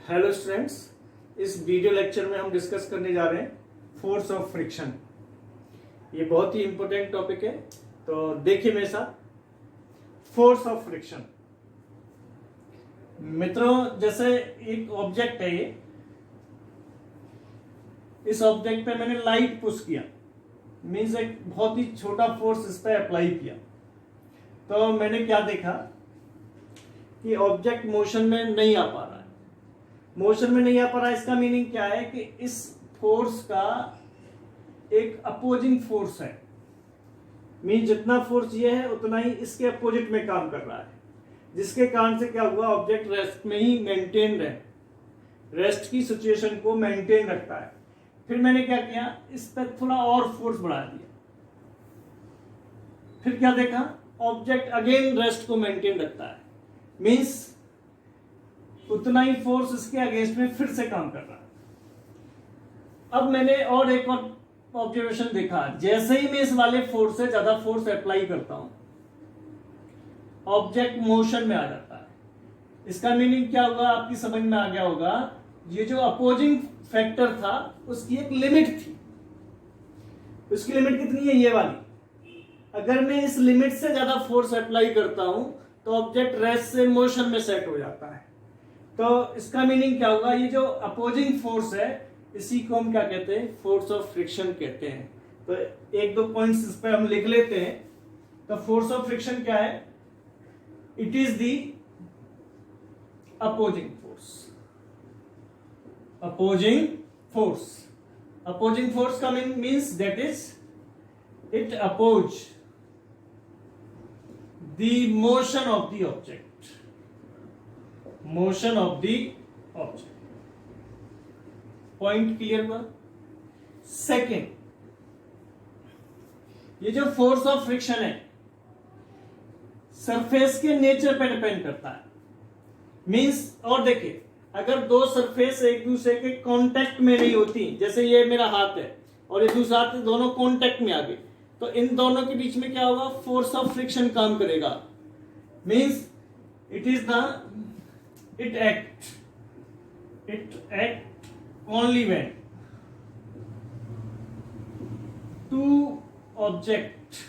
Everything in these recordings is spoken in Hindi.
हेलो स्टूडेंट्स, इस वीडियो लेक्चर में हम डिस्कस करने जा रहे हैं फोर्स ऑफ फ्रिक्शन। ये बहुत ही इंपॉर्टेंट टॉपिक है, तो देखिए मेरे साथ। फोर्स ऑफ फ्रिक्शन मित्रों, जैसे एक ऑब्जेक्ट है ये, इस ऑब्जेक्ट पे मैंने लाइट पुश किया, मीन्स एक बहुत ही छोटा फोर्स इस पे अप्लाई किया, तो मैंने क्या देखा कि ऑब्जेक्ट मोशन में नहीं आ पा रहा है। मोशन में नहीं आ पा रहा है, इसका मीनिंग क्या है कि इस फोर्स का एक अपोजिंग फोर्स है। मीन जितना फोर्स ये है उतना ही इसके अपोजिट में काम कर रहा है, जिसके कारण से क्या हुआ, ऑब्जेक्ट रेस्ट में ही मेंटेन रहे, रेस्ट की सिचुएशन को मेंटेन रखता है। फिर मैंने क्या किया, इस पर थोड़ा और फोर्स बढ़ा दिया। फिर क्या देखा, ऑब्जेक्ट अगेन रेस्ट को मेंटेन रखता है, मीन्स उतना ही फोर्स इसके अगेंस्ट में फिर से काम कर रहा है। अब मैंने और एक और ऑब्जर्वेशन देखा, जैसे ही मैं इस वाले फोर्स से ज्यादा फोर्स अप्लाई करता हूं, ऑब्जेक्ट मोशन में आ जाता है। इसका मीनिंग क्या हुआ, आपकी समझ में आ गया होगा। ये जो अपोजिंग फैक्टर था उसकी एक लिमिट थी। उसकी लिमिट कितनी है, ये वाली। अगर मैं इस लिमिट से ज्यादा फोर्स अप्लाई करता हूं तो ऑब्जेक्ट रेस्ट से मोशन में सेट हो जाता है। तो इसका मीनिंग क्या होगा, ये जो अपोजिंग फोर्स है इसी को हम क्या कहते हैं, फोर्स ऑफ फ्रिक्शन कहते हैं। तो एक दो पॉइंट्स इस पर हम लिख लेते हैं। तो फोर्स ऑफ फ्रिक्शन क्या है, it is the opposing force. Opposing force, opposing force का means that is it oppose the motion of the object, motion of the object. Point clear हुआ। सेकेंड, ये जो फोर्स ऑफ फ्रिक्शन है सरफेस के नेचर पे डिपेंड करता है। मींस, और देखिए, अगर दो सरफेस एक दूसरे के कांटेक्ट में नहीं होती, जैसे ये मेरा हाथ है और ये दूसरा हाथ, दोनों कांटेक्ट में आ गए, तो इन दोनों के बीच में क्या होगा, फोर्स ऑफ फ्रिक्शन काम करेगा। Means it is the it act only when two objects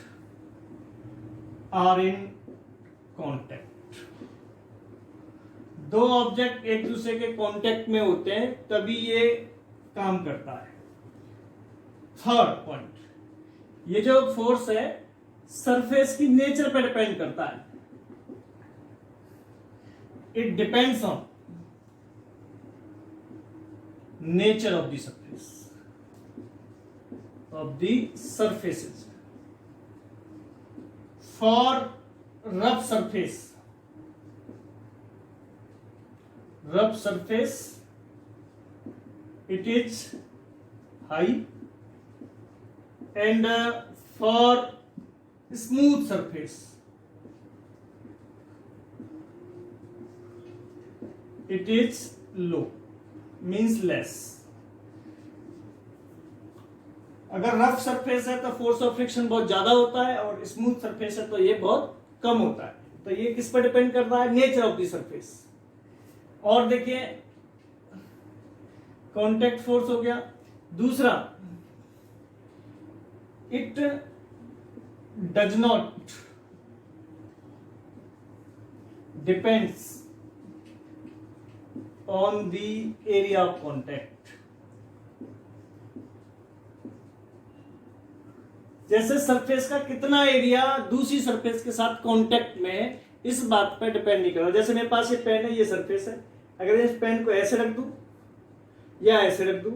are in contact। दो ऑब्जेक्ट एक दूसरे के कांटेक्ट में होते हैं तभी ये काम करता है। थर्ड पॉइंट, ये जो फोर्स है सरफेस की नेचर पर डिपेंड करता है। It depends on nature of the surface, of the surfaces. For rough surface, it is high, and for smooth surface it is low, means less। अगर रफ सरफेस है तो फोर्स ऑफ फ्रिक्शन बहुत ज्यादा होता है, और स्मूथ सरफेस है तो ये बहुत कम होता है। तो ये किस पर डिपेंड करता है, नेचर ऑफ द सरफेस। और देखिए, कांटेक्ट फोर्स हो गया। दूसरा, it does not depends on the area of contact। जैसे सरफेस का कितना एरिया दूसरी सरफेस के साथ कांटेक्ट में, इस बात पर डिपेंड नहीं करता। जैसे मेरे पास ये पेन है, ये सरफेस है, अगर इस पेन को ऐसे रख दूं या ऐसे रख दूं,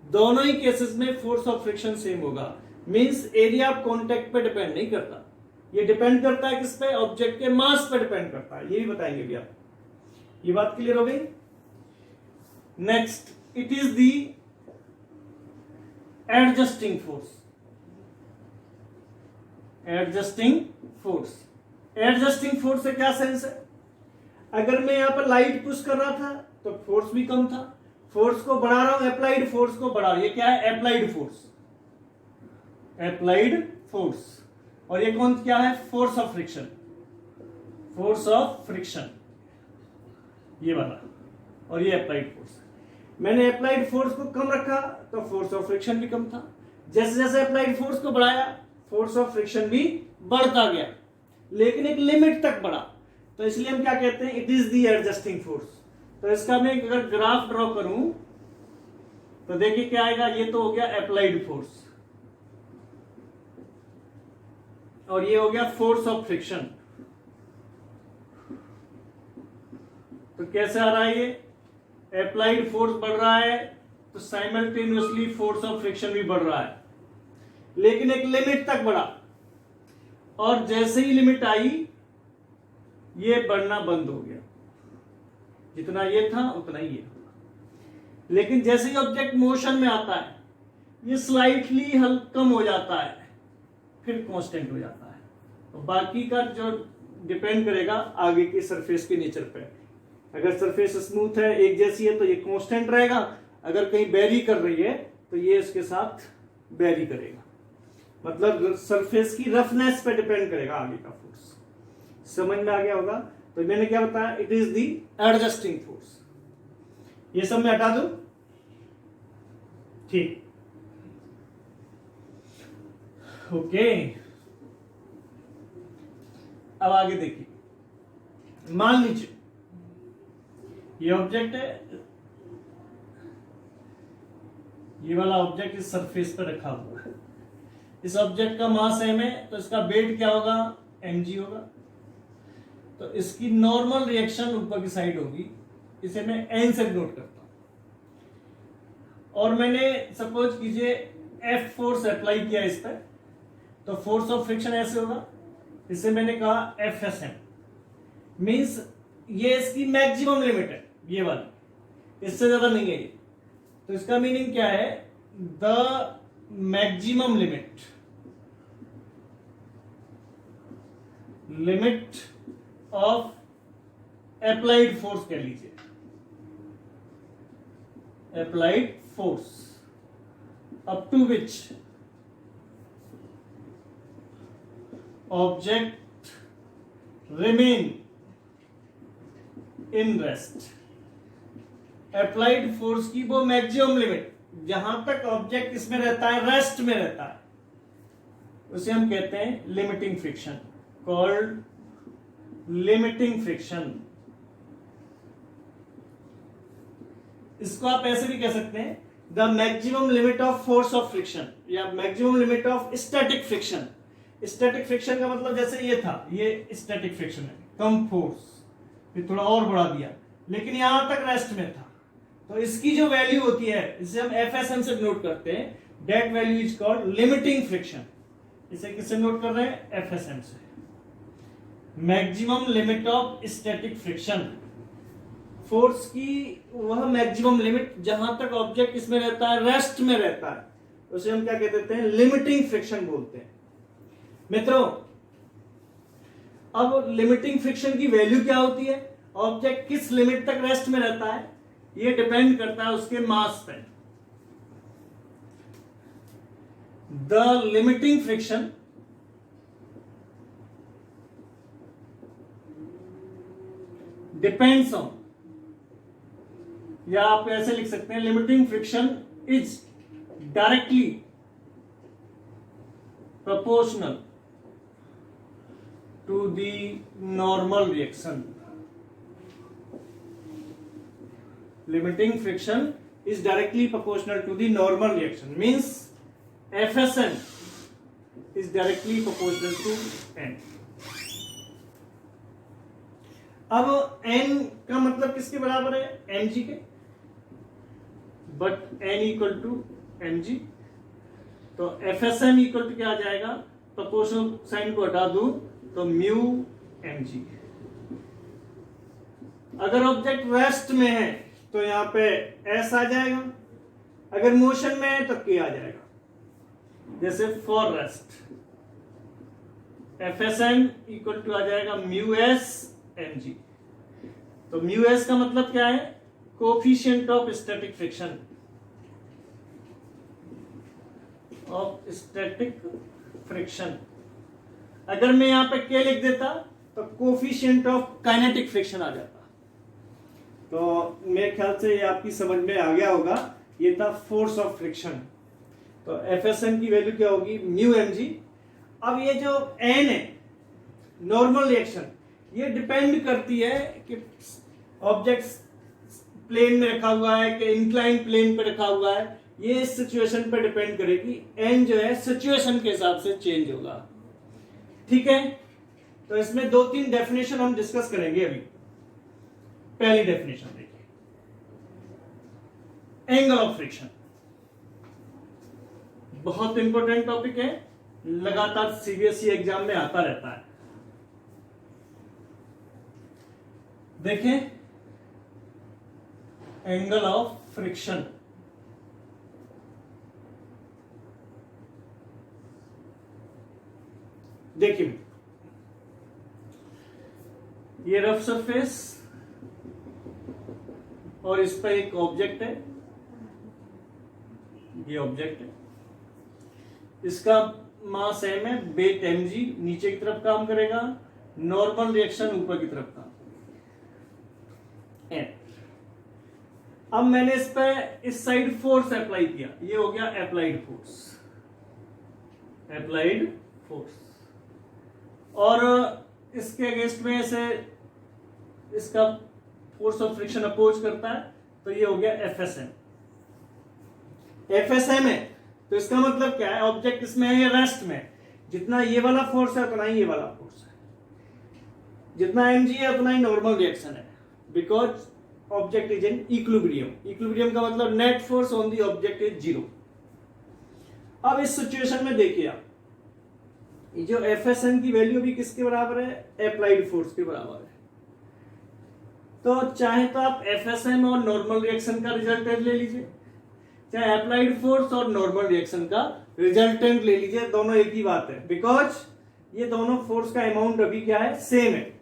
दोनों ही केसेस में फोर्स ऑफ फ्रिक्शन सेम होगा। मींस एरिया ऑफ कांटेक्ट पे डिपेंड नहीं करता, ये डिपेंड करता है किस पे, ऑब्जेक्ट के मास पे डिपेंड करता है। ये भी बताएंगे भी आप। ये बात क्लियर हो गई। Next, it is the adjusting force. Adjusting force, adjusting force से क्या सेंस है, अगर मैं यहां पर लाइट पुश कर रहा था तो फोर्स भी कम था, फोर्स को बढ़ा रहा हूं, अप्लाइड फोर्स को बढ़ा रहा हूं, ये क्या है, अप्लाइड फोर्स। अप्लाइड फोर्स, और ये कौन क्या है, force of friction. Force of friction ये वाला। और ये अप्लाइड फोर्स है। मैंने अप्लाइड फोर्स को कम रखा तो फोर्स ऑफ फ्रिक्शन भी कम था, जैसे जैसे अप्लाइड फोर्स को बढ़ाया फोर्स ऑफ फ्रिक्शन भी बढ़ता गया, लेकिन एक लिमिट तक बढ़ा। तो इसलिए हम क्या कहते हैं, it is the adjusting force. तो इसका मैं अगर ग्राफ ड्रॉ करूं तो देखिए क्या आएगा, ये तो हो गया अप्लाइड फोर्स और ये हो गया फोर्स ऑफ फ्रिक्शन। तो कैसे आ रहा है, ये अप्लाइड फोर्स बढ़ रहा है तो साइमल्टेनियसली फोर्स ऑफ फ्रिक्शन भी बढ़ रहा है, लेकिन एक लिमिट तक बढ़ा और जैसे ही लिमिट आई ये बढ़ना बंद हो गया, जितना ये था उतना ही ये। लेकिन जैसे ही ऑब्जेक्ट मोशन में आता है ये स्लाइटली कम हो जाता है, फिर कांस्टेंट हो जाता है। तो बाकी का जो डिपेंड करेगा आगे की सरफेस के नेचर पे। अगर सरफेस स्मूथ है, एक जैसी है, तो ये कांस्टेंट रहेगा। अगर कहीं बेरी कर रही है तो ये इसके साथ बेरी करेगा। मतलब सरफेस की रफनेस पे डिपेंड करेगा आगे का फोर्स। समझ में आ गया होगा। तो मैंने क्या बताया, it is the adjusting force. ये सब मैं हटा दूं, ठीक, ओके। अब आगे देखिए, मान लीजिए ये ऑब्जेक्ट है, ये वाला ऑब्जेक्ट इस सरफेस पर रखा हुआ है। इस ऑब्जेक्ट का मास m है तो इसका वेट क्या होगा, mg होगा। तो इसकी नॉर्मल रिएक्शन ऊपर की साइड होगी, इसे मैं n से नोट करता हूं। और मैंने सपोज कीजिए F फोर्स अप्लाई किया इस पर, तो फोर्स ऑफ फ्रिक्शन ऐसे होगा। इसे मैंने कहा FSM, मींस ये इसकी मैक्सिमम लिमिट है, ये वाली, इससे ज्यादा नहीं है ये। तो इसका मीनिंग क्या है, the maximum limit of applied force कह लीजिए, applied force up to which object remain in rest. Applied force की वो मैक्सिमम लिमिट जहां तक ऑब्जेक्ट इसमें रहता है, रेस्ट में रहता है, उसे हम कहते हैं limiting friction, called limiting friction. इसको आप ऐसे भी कह सकते हैं, the maximum limit of force of friction या maximum limit of static friction. Static friction का मतलब जैसे ये था, ये स्टैटिक फ्रिक्शन है, कम फोर्स, फिर थोड़ा और बढ़ा दिया, लेकिन यहां तक रेस्ट में था। तो इसकी जो वैल्यू होती है, इसे हम FSM से नोट करते हैं, that value is called limiting friction. इसे किससे नोट कर रहे हैं, FSM से, maximum limit of static friction. Force की वह मैक्सिमम लिमिट जहां तक ऑब्जेक्ट इसमें रहता है, रेस्ट में रहता है, उसे हम क्या कह देते हैं, लिमिटिंग फ्रिक्शन बोलते हैं। मित्रों, अब लिमिटिंग फ्रिक्शन की वैल्यू क्या होती है, ऑब्जेक्ट किस लिमिट तक रेस्ट में रहता है, ये डिपेंड करता है उसके मास पे। The limiting friction depends on, या आप ऐसे लिख सकते हैं, limiting friction is directly proportional to the normal reaction. Limiting friction is directly proportional to the normal reaction, means FSM is directly proportional to N. अब N का मतलब किसके बराबर है, mg के, but N equal to mg। तो FSM इक्वल टू क्या आ जाएगा, प्रोपोर्शनल साइन को हटा दूं तो म्यू mg। अगर ऑब्जेक्ट रेस्ट में है तो यहां पे S आ जाएगा, अगर मोशन में है तो K आ जाएगा। जैसे for rest FSM equal to आ जाएगा म्यू S mg। तो म्यू S का मतलब क्या है, coefficient of static friction, of static friction. अगर मैं यहां पे K लिख देता तो कोफिशिएंट ऑफ काइनेटिक फ्रिक्शन आ जाता। तो मेरे ख्याल से ये आपकी समझ में आ गया होगा। ये था फोर्स ऑफ फ्रिक्शन। तो एफएसएम की वैल्यू क्या होगी, म्यू एम जी। अब ये जो एन है नॉर्मल रिएक्शन, ये डिपेंड करती है कि ऑब्जेक्ट प्लेन में रखा हुआ है कि इंक्लाइन प्लेन पे रखा हुआ है। ये इस सिचुएशन पे डिपेंड करेगी। एन जो है सिचुएशन के हिसाब से चेंज होगा। ठीक है, तो इसमें 2-3 डेफिनेशन हम डिस्कस करेंगे अभी। पहली डेफिनेशन देखिए, एंगल ऑफ फ्रिक्शन। बहुत इंपॉर्टेंट टॉपिक है, लगातार सीबीएसई एग्जाम में आता रहता है। देखें, एंगल ऑफ फ्रिक्शन। देखिए, ये रफ सरफेस और इस पर एक ऑब्जेक्ट है, ये ऑब्जेक्ट है, इसका मास एम है, वेट एम जी, नीचे की तरफ काम करेगा, नॉर्मल रिएक्शन ऊपर की तरफ काम। अब मैंने इस पे इस साइड फोर्स अप्लाई किया, ये हो गया अप्लाइड फोर्स, अप्लाइड फोर्स। और इसके अगेंस्ट में से इसका फोर्स ऑफ फ्रिक्शन अपोज करता है, तो ये हो गया एफएसएम। एफएसएम है तो इसका मतलब क्या है, ऑब्जेक्ट इसमें है, रेस्ट में। जितना ये वाला फोर्स है उतना ही ये वाला फोर्स है, जितना एम जी है उतना ही नॉर्मल रिएक्शन है, because object is in equilibrium. Equilibrium का मतलब net force on the object is 0। अब इस सिचुएशन में देखिए आप, ये जो एफएसएम की वैल्यू भी किसके बराबर है, अप्लाइड फोर्स के बराबर है। तो चाहे तो आप एफएसएम और नॉर्मल रिएक्शन का रिजल्टेंट ले लीजिए, चाहे अप्लाइड फोर्स और नॉर्मल रिएक्शन का रिजल्टेंट ले लीजिए, दोनों एक ही बात है, बिकॉज ये दोनों फोर्स का अमाउंट अभी क्या है, सेम है।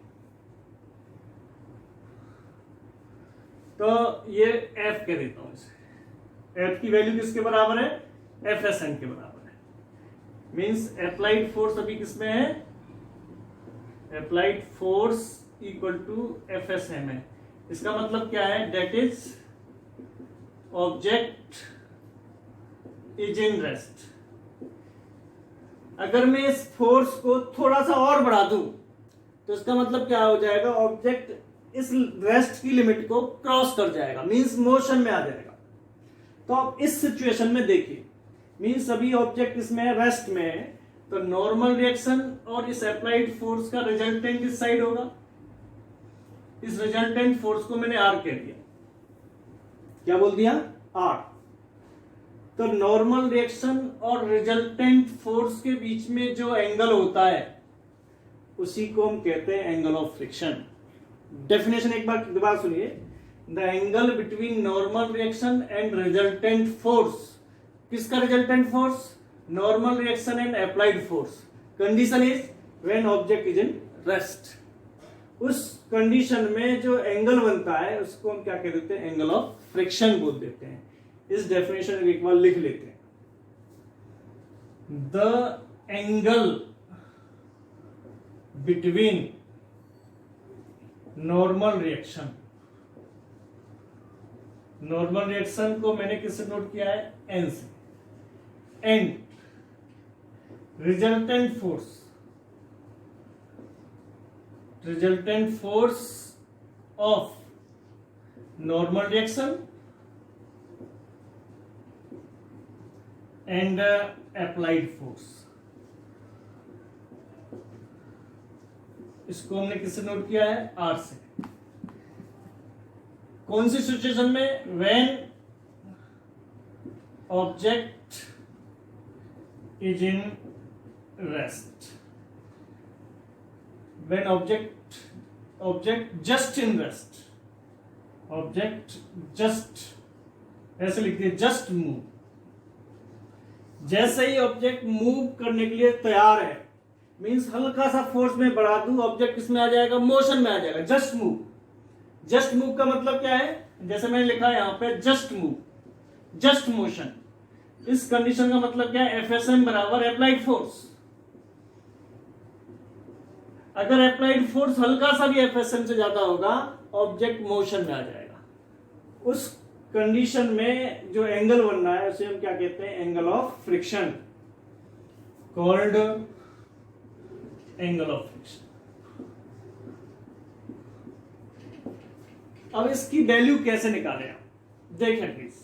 तो ये एफ कह देता हूं इसे, एफ की वैल्यू किसके बराबर है, एफएसएम के बराबर है। मींस अप्लाइड फोर्स अभी किसमें है, applied force equal to FSM है। इसका मतलब क्या है, that is object is in rest. अगर मैं इस फोर्स को थोड़ा सा और बढ़ा दूं तो इसका मतलब क्या हो जाएगा, ऑब्जेक्ट इस रेस्ट की लिमिट को क्रॉस कर जाएगा, मींस मोशन में आ जाएगा। तो आप इस सिचुएशन में देखिए, मींस अभी ऑब्जेक्ट इसमें रेस्ट में है, तो नॉर्मल रिएक्शन और इस अप्लाइड फोर्स का रिजल्टेंट इस साइड होगा। इस रिजल्टेंट फोर्स को मैंने आर कह दिया, क्या बोल दिया, आर। तो नॉर्मल रिएक्शन और रिजल्टेंट फोर्स के बीच में जो एंगल होता है उसी को हम कहते हैं एंगल ऑफ फ्रिक्शन। डेफिनेशन एक बार दोबारा सुनिए, the angle between normal reaction and resultant force. किसका resultant force, normal reaction and applied force. Condition is when object is in rest. उस कंडीशन में जो एंगल बनता है उसको हम क्या कह देते हैं, एंगल ऑफ फ्रिक्शन बोल देते हैं। इस डेफिनेशन एक बार लिख लेते हैं, the angle between normal reaction, normal reaction को मैंने किससे नोट किया है, एन से, and resultant force, resultant force of normal reaction and applied force। इसको हमने किससे नोट किया है, आर से। कौन सी सिचुएशन में, when object is in rest, when object just in rest, object just, ऐसे लिखते हैं, just move। जैसे ही ऑब्जेक्ट मूव करने के लिए तैयार है, मींस हल्का सा फोर्स में बढ़ा दूं, ऑब्जेक्ट किसमें आ जाएगा, मोशन में आ जाएगा। जस्ट मूव, जस्ट मूव का मतलब क्या है, जैसे मैंने लिखा है यहां पे, जस्ट मूव, जस्ट मोशन। इस कंडीशन का मतलब क्या है, एफएसएम बराबर अप्लाइड फोर्स। अगर अप्लाइड फोर्स हल्का सा भी एफएसएम से ज्यादा होगा, ऑब्जेक्ट मोशन में आ जाएगा। उस कंडीशन में जो एंगल बनना है उसे हम क्या कहते हैं, angle of friction, called angle of friction. अब इसकी वैल्यू कैसे निकालें आप, देखें प्लीज।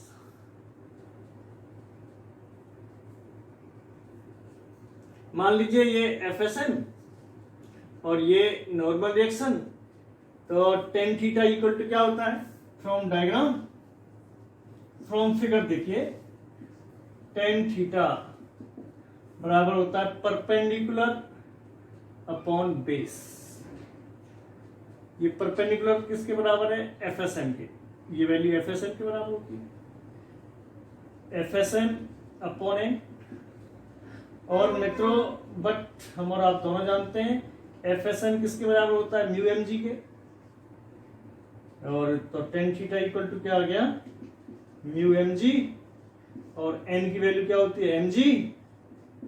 मान लीजिए ये एफएसएन और ये नॉर्मल रिएक्शन, तो टेन थीटा इक्वल टू क्या होता है, फ्रॉम डायग्राम, फ्रॉम फिगर देखिए, टेन थीटा बराबर होता है परपेंडिकुलर अपॉन बेस। ये परपेंडिकुलर किसके बराबर है, एफएसएन के, ये वैल्यू एफएसएन के बराबर होती है, एफएसएन अपॉन एन। और मित्रों बट हम और आप दोनों जानते हैं एफएसएन किसके बराबर होता है, म्यू एम जी के। और तो टेन थीटा इक्वल टू क्या आ गया, म्यू एम जी, और एन की वैल्यू क्या होती है, एम जी,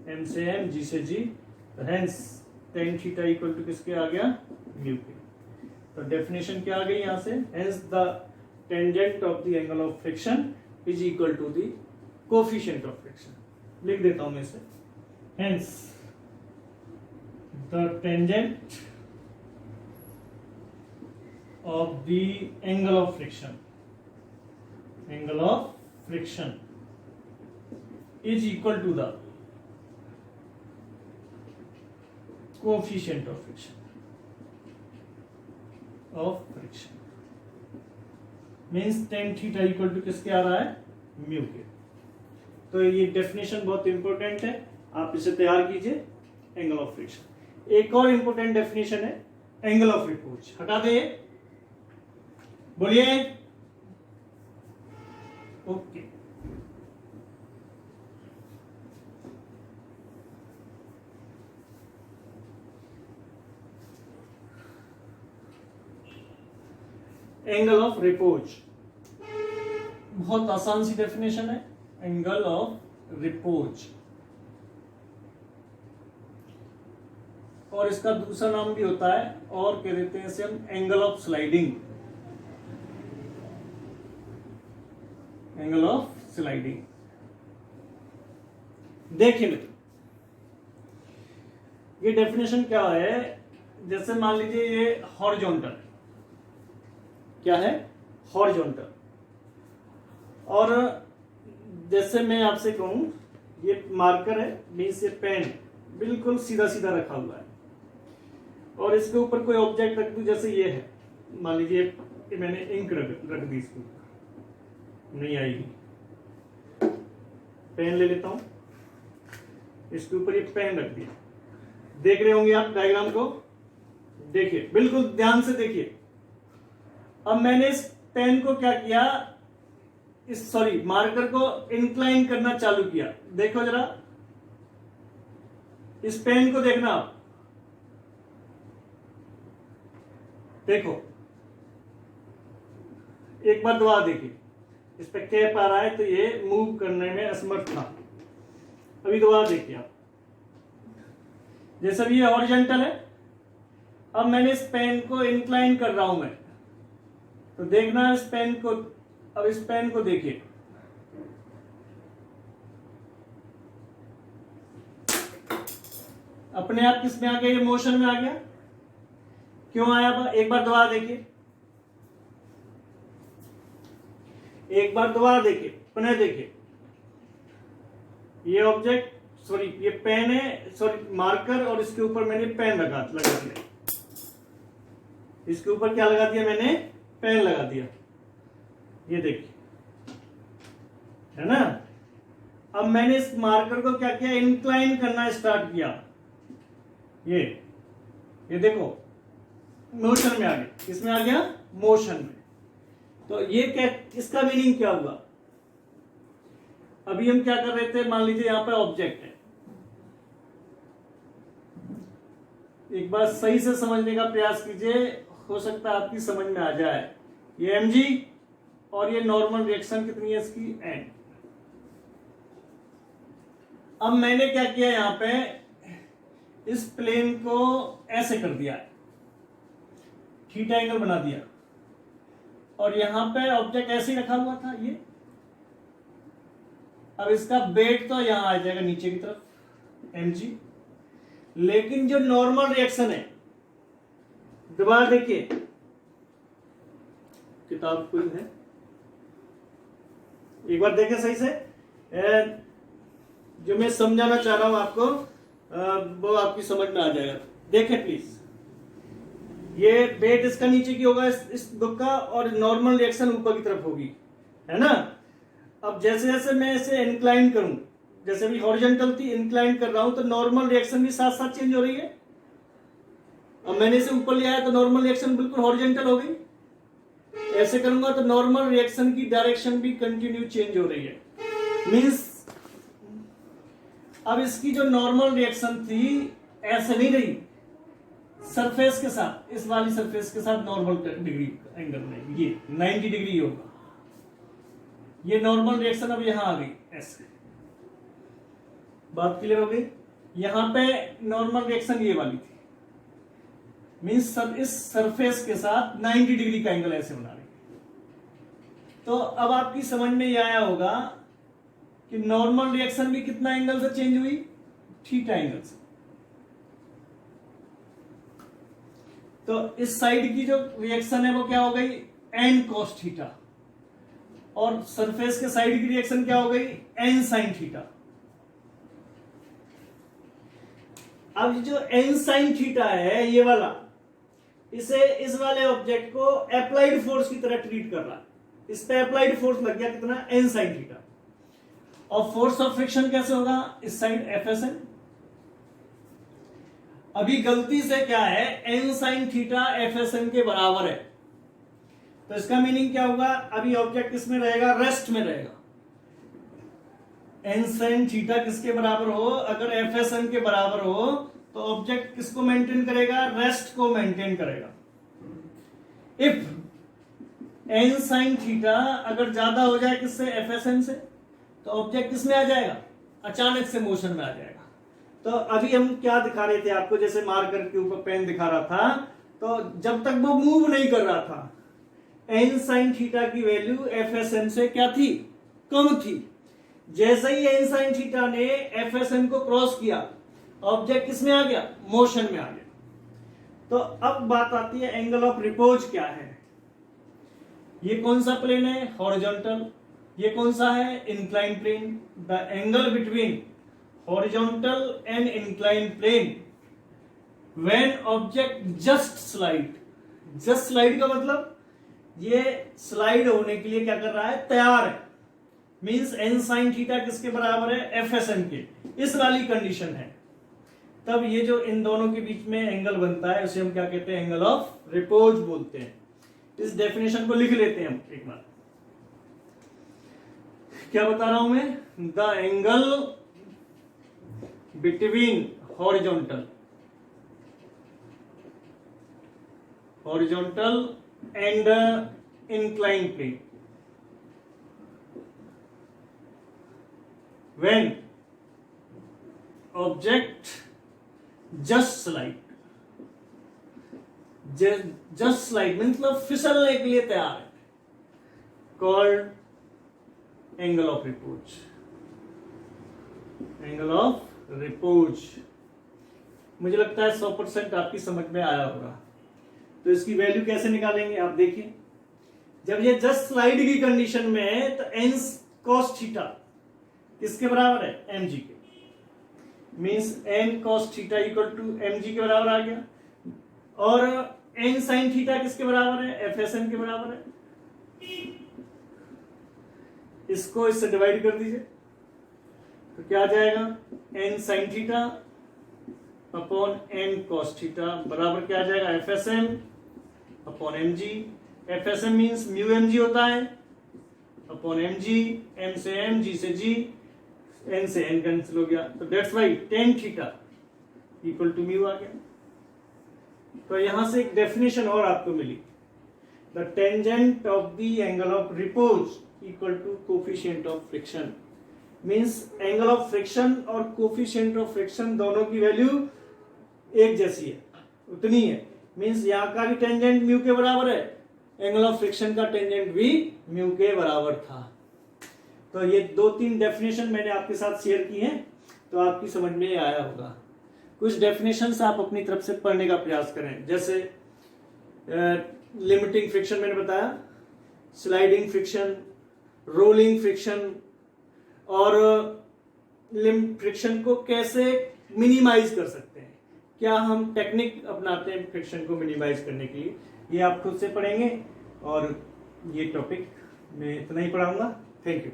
एम से एम, जी से जी, तो hence tan theta equal to किसके आ गया, म्यू के। तो डेफिनेशन क्या आ गई यहां से, hence the tangent of the angle of friction is equal to the coefficient of friction. लिख देता हूं मैं इसे, hence the tangent of the angle of friction is equal to the coefficient of friction means tan theta equal to किसके आ रहा है, म्यू के। तो ये डेफिनेशन बहुत इंपॉर्टेंट है, आप इसे तैयार कीजिए, एंगल ऑफ फ्रिक्शन। एक और इंपॉर्टेंट डेफिनेशन है एंगल ऑफ रिपोज, हटा दे, बोलिए, ओके। एंगल ऑफ रिपोज बहुत आसान सी डेफिनेशन है, एंगल ऑफ रिपोज, और इसका दूसरा नाम भी होता है, और कह देते हैं इसे हम angle of sliding, angle of sliding. देखिए मित्र, ये डेफिनेशन क्या है, जैसे मान लीजिए ये हॉरिजॉन्टल, क्या है, हॉरिजॉन्टल, और जैसे मैं आपसे कहूं ये मार्कर है, मीन्स ये पेन बिल्कुल सीधा सीधा रखा हुआ है, और इसके ऊपर कोई ऑब्जेक्ट रख दूं, जैसे ये है, मान लीजिए कि मैंने इंक रख दी, इसको नहीं आएगी, पेन ले लेता हूं, इसके ऊपर ये पेन रख दिया, देख रहे होंगे आप डायग्राम को, देखिए बिल्कुल ध्यान से देखिए। अब मैंने इस पेन को क्या किया, इस मार्कर को इंक्लाइन करना चालू किया, देखो जरा, इस पेन को देखना आप, देखो एक बार दोबारा देखिए, इस पे कैप आ रहा है तो ये मूव करने में असमर्थ था। अभी दोबारा देखिए आप, जैसे भी ये हॉरिजॉन्टल है, अब मैंने इस पेन को इंक्लाइन कर रहा हूं मैं, तो देखना इस पेन को, अब इस पेन को देखिए, अपने आप किस में आ गया, ये मोशन में आ गया, क्यों आया, एक बार दोबारा देखिए, एक बार दोबारा देखिए, पुनः देखिए, ये ऑब्जेक्ट ये पेन है, मार्कर, और इसके ऊपर मैंने पेन लगा दिया, इसके ऊपर क्या लगा दिया मैंने, पेन लगा दिया, ये देखिए, है ना। अब मैंने इस मार्कर को क्या किया, इंक्लाइन करना स्टार्ट किया, ये देखो मोशन में आ गया, किसमें आ गया, मोशन में। तो ये क्या, इसका मीनिंग क्या हुआ, अभी हम क्या कर रहे थे, मान लीजिए यहां पे ऑब्जेक्ट है, एक बार सही से समझने का प्रयास कीजिए, हो सकता है आपकी समझ में आ जाए। ये mg और ये नॉर्मल रिएक्शन कितनी है इसकी, n। अब मैंने क्या किया, यहां पे इस प्लेन को ऐसे कर दिया, थीटा एंगल बना दिया, और यहां पे ऑब्जेक्ट ऐसे ही रखा हुआ था ये। अब इसका वेट तो यहां आ जाएगा नीचे की तरफ mg, लेकिन जो नॉर्मल रिएक्शन है, दोबारा देखिए किताब कोई है, एक बार देखें सही से, जो मैं समझाना चाह रहा हूं आपको वो आपकी समझ में आ जाएगा। देखें प्लीज, ये वेट इसका नीचे की होगा इस बुक का, और नॉर्मल रिएक्शन ऊपर की तरफ होगी, है ना। अब जैसे जैसे मैं इसे इंक्लाइन करूं, जैसे भी हॉरिजॉन्टल थी, इंक्लाइन कर रहा हूं तो नॉर्मल रिएक्शन भी साथ साथ चेंज हो रही है। अब मैंने इसे ऊपर ले आया तो नॉर्मल रिएक्शन बिल्कुल हॉरिजॉन्टल हो गई। ऐसे करूंगा तो नॉर्मल रिएक्शन की डायरेक्शन भी कंटिन्यू चेंज हो रही है। मींस अब इसकी जो नॉर्मल रिएक्शन थी ऐसे नहीं रही, सरफेस के साथ, इस वाली सरफेस के साथ नॉर्मल डिग्री एंगल में ये 90 डिग्री होगा। ये नॉर्मल रिएक्शन अब यहां आ गई, ऐसे बात क्लियर हो गई। यहां पे नॉर्मल रिएक्शन ये वाली थी, मींस इस सरफेस के साथ 90 डिग्री का एंगल ऐसे बना रही। तो अब आपकी समझ में ये आया होगा कि नॉर्मल रिएक्शन भी कितना एंगल से चेंज हुई, थीटा एंगल से। तो इस साइड की जो रिएक्शन है वो क्या हो गई, एन कॉस थीटा, और सरफेस के साइड की रिएक्शन क्या हो गई, एन साइन थीटा। अब जो एन साइन थीटा है ये वाला, इसे इस वाले ऑब्जेक्ट को अप्लाइड फोर्स की तरह ट्रीट कर रहा है। इस पे अप्लाइड फोर्स लग गया कितना, एन साइन थीटा। और फोर्स ऑफ फ्रिक्शन कैसे होगा, इस साइड एफएसएन। अभी गलती से क्या है, एन साइन थीटा एफएसएन के बराबर है, तो इसका मीनिंग क्या होगा, अभी ऑब्जेक्ट किसमें रहेगा, रेस्ट में रहेगा। एन साइन थीटा किसके बराबर हो, अगर एफएसएन के बराबर हो तो ऑब्जेक्ट किसको मेंटेन करेगा, रेस्ट को मेंटेन करेगा। इफ एन साइन थीटा अगर ज्यादा हो जाए किससे, एफएसएन से, तो ऑब्जेक्ट किसमें आ जाएगा, अचानक से मोशन में आ जाएगा। तो अभी हम क्या दिखा रहे थे आपको, जैसे मार्कर के ऊपर पेन दिखा रहा था, तो जब तक वो मूव नहीं कर रहा था एन साइन थीटा की वैल्यू एफएसएन से क्या थी, कम थी। जैसे ही एन साइन थीटा ने एफएसएन को क्रॉस किया, ऑब्जेक्ट किसमें आ गया, मोशन में आ गया। तो अब बात आती है एंगल ऑफ रिपोज क्या है। ये कौन सा प्लेन है, हॉरिजॉन्टल। ये कौन सा है, incline plane. The angle between horizontal and incline plane when object just slide. Just slide का मतलब ये स्लाइड होने के लिए क्या कर रहा है, तैयार है। मींस एन साइन थीटा किसके बराबर है, एफएसएन के। इस वाली कंडीशन है, तब ये जो इन दोनों के बीच में एंगल बनता है उसे हम क्या कहते हैं, एंगल ऑफ रिपोज बोलते हैं। इस डेफिनेशन को लिख लेते हैं हम एक बार। क्या बता रहा हूं मैं, the angle between horizontal and inclined plane when object just slide मतलब फिसलने के लिए तैयार है, called angle of repose। Angle of repose मुझे लगता है 100% आपकी समझ में आया होगा। तो इसकी वैल्यू कैसे निकालेंगे आप देखिए, जब ये जस्ट स्लाइड की कंडीशन में है तो एन कॉस थीटा किसके बराबर है, एमजी के। Means N cos theta equal to mg के बराबर आ गया, और एन साइन थीटा किसके बराबर है, एफएसएन के बराबर है। इसको इससे डिवाइड कर दीजिए तो क्या आ जाएगा, N sine theta upon N cos theta बराबर क्या आ जाएगा, FSN upon MG. FSN means mu MG होता है अपॉन एमजी, एम से एम, जी से जी, एन से एन कैंसिल हो गया, तो that's why tan theta equal to mu आ गया। तो यहां से एक डेफिनेशन और आपको मिली, the tangent of the angle of repose equal to coefficient of friction. Means angle of friction और कोफिशिएंट ऑफ फ्रिक्शन दोनों की वैल्यू एक जैसी है, उतनी है। मींस यहां का भी टेंजेंट म्यू के बराबर है, एंगल ऑफ फ्रिक्शन का टेंजेंट भी म्यू के बराबर था। तो ये 2-3 डेफिनेशन मैंने आपके साथ शेयर की हैं, तो आपकी समझ में आया होगा। कुछ डेफिनेशंस आप अपनी तरफ से पढ़ने का प्रयास करें, जैसे लिमिटिंग फ्रिक्शन मैंने बताया, स्लाइडिंग फ्रिक्शन, रोलिंग फ्रिक्शन, और फ्रिक्शन को कैसे मिनिमाइज कर सकते हैं, क्या हम टेक्निक अपनाते हैं फ्रिक्शन को मिनिमाइज करने के लिए, ये आप खुद से पढ़ेंगे। और ये टॉपिक मैं इतना ही पढ़ाऊंगा। Thank you.